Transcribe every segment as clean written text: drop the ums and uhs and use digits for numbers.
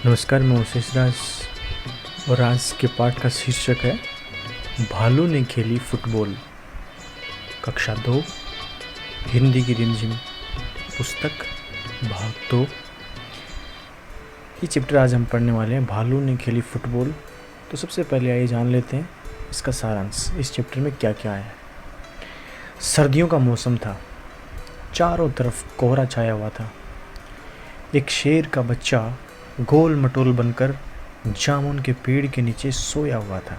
नमस्कार, मैं ओशेष राज और आज के पाठ का शीर्षक है भालू ने खेली फुटबॉल। कक्षा 2 हिंदी की रिमझिम पुस्तक भाग 2। ये चैप्टर आज हम पढ़ने वाले हैं, भालू ने खेली फुटबॉल। तो सबसे पहले आइए जान लेते हैं इसका सारांश, इस चैप्टर में क्या क्या है। सर्दियों का मौसम था, चारों तरफ कोहरा छाया हुआ था। एक शेर का बच्चा गोल मटोल बनकर जामुन के पेड़ के नीचे सोया हुआ था।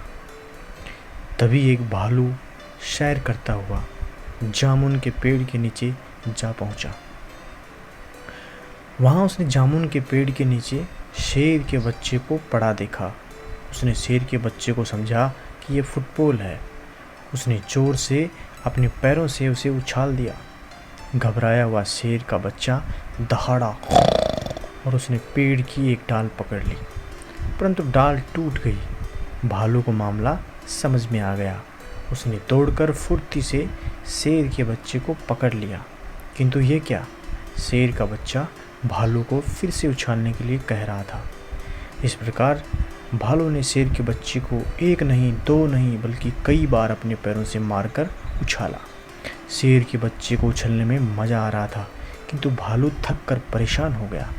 तभी एक भालू सैर करता हुआ जामुन के पेड़ के नीचे जा पहुंचा। वहां उसने जामुन के पेड़ के नीचे शेर के बच्चे को पड़ा देखा। उसने शेर के बच्चे को समझा कि यह फुटबॉल है। उसने जोर से अपने पैरों से उसे उछाल दिया। घबराया हुआ शेर का बच्चा दहाड़ा और उसने पेड़ की एक डाल पकड़ ली, परंतु डाल टूट गई। भालू को मामला समझ में आ गया। उसने दौड़कर फुर्ती से शेर के बच्चे को पकड़ लिया, किंतु ये क्या, शेर का बच्चा भालू को फिर से उछालने के लिए कह रहा था। इस प्रकार भालू ने शेर के बच्चे को एक नहीं, दो नहीं, बल्कि कई बार अपने पैरों से मारकर उछाला। शेर के बच्चे को उछलने में मज़ा आ रहा था, किंतु भालू थक कर परेशान हो गया।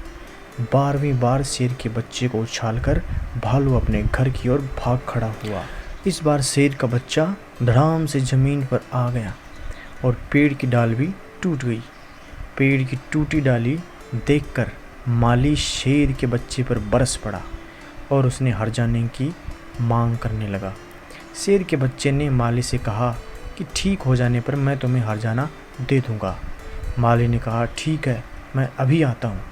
12वीं बार शेर के बच्चे को उछालकर भालू अपने घर की ओर भाग खड़ा हुआ। इस बार शेर का बच्चा धड़ाम से जमीन पर आ गया और पेड़ की डाल भी टूट गई। पेड़ की टूटी डाली देखकर माली शेर के बच्चे पर बरस पड़ा और उसने हर जाने की मांग करने लगा। शेर के बच्चे ने माली से कहा कि ठीक हो जाने पर मैं तुम्हें हर जाना दे दूंगा। माली ने कहा, ठीक है, मैं अभी आता हूँ।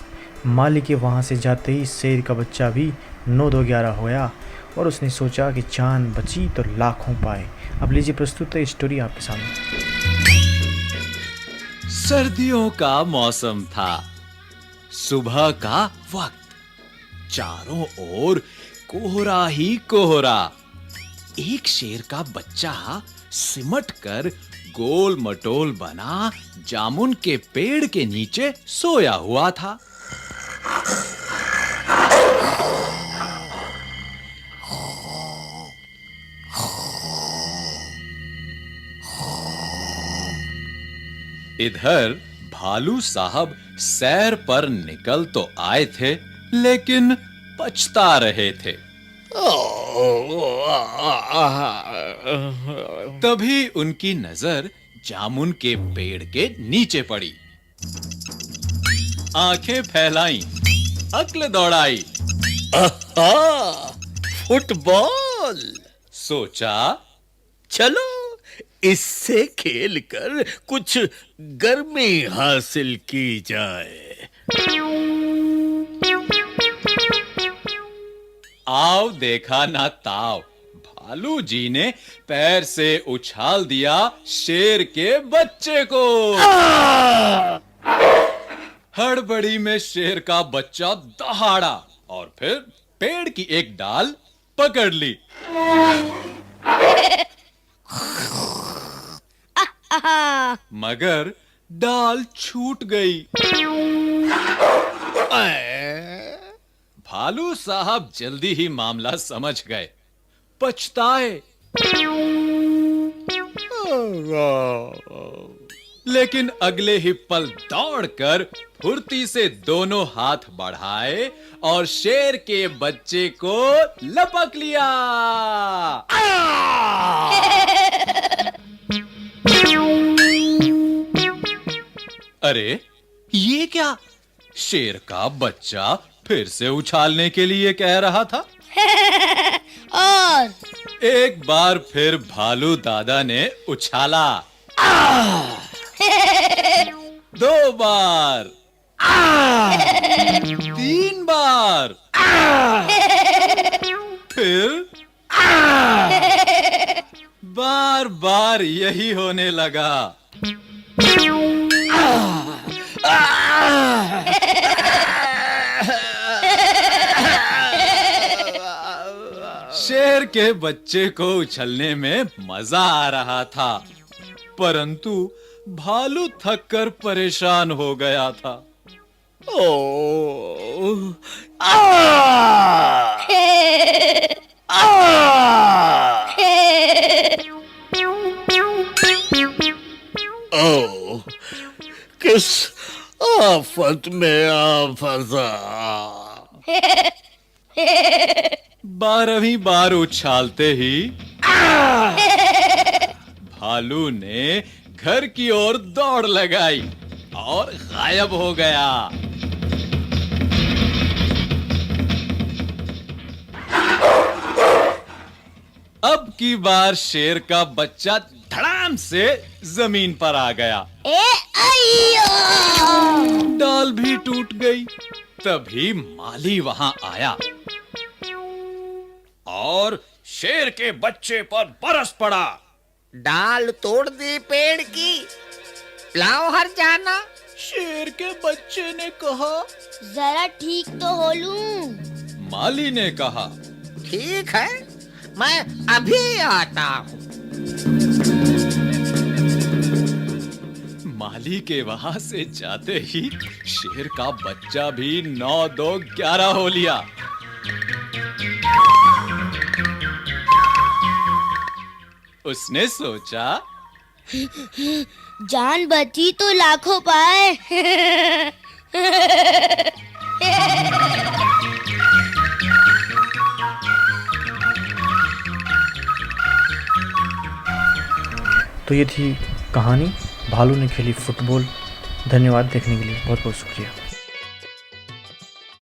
माली के वहाँ से जाते ही शेर का बच्चा भी 9-2-11 हो गया और उसने सोचा कि जान बची तो लाखों पाए। अब लीजिए प्रस्तुत है स्टोरी आपके सामने। सर्दियों का मौसम था। सुबह का वक्त, चारों ओर कोहरा ही कोहरा। एक शेर का बच्चा सिमट कर गोल मटोल बना जामुन के पेड़ के नीचे सोया हुआ था। इधर भालू साहब सैर पर निकल तो आए थे, लेकिन पछता रहे थे। तभी उनकी नजर जामुन के पेड़ के नीचे पड़ी। आंखें फैलाई, अक्ल दौड़ाई। फुटबॉल, सोचा, चलो इससे खेलकर कुछ गर्मी हासिल की जाए। आओ देखा ना ताव, भालू जी ने पैर से उछाल दिया शेर के बच्चे को। हड़बड़ी में शेर का बच्चा दहाड़ा और फिर पेड़ की एक डाल पकड़ ली। मगर डाल छूट गई। भालू साहब जल्दी ही मामला समझ गए, पछताए। लेकिन अगले ही पल दौड़कर फुर्ती से दोनों हाथ बढ़ाए और शेर के बच्चे को लपक लिया। अरे ये क्या, शेर का बच्चा फिर से उछालने के लिए कह रहा था। और एक बार फिर भालू दादा ने उछाला। 2 बार, 3 बार, फिर बार बार यही होने लगा। शेर के बच्चे को उछलने में मजा आ रहा था, परंतु भालू थक कर परेशान हो गया था। ओ आ आ ओ किस आफत में आ फंसा। 12वीं बार उछालते ही भालू ने घर की ओर दौड़ लगाई और गायब हो गया। अब की बार शेर का बच्चा धड़ाम से जमीन पर आ गया। डाल भी टूट गई। तभी माली वहां आया और शेर के बच्चे पर बरस पड़ा। डाल तोड़ दी पेड़ की, लाओ हर जाना। शेर के बच्चे ने कहा। जरा ठीक तो हो लूं। माली ने कहा। ठीक है, मैं अभी आता हूँ। माली के वहां से जाते ही शेर का बच्चा भी 9, 2, 11 हो लिया। उसने सोचा, जान बची तो लाखों पाए। तो ये थी कहानी भालू ने खेली फुटबॉल। धन्यवाद देखने के लिए, बहुत बहुत शुक्रिया।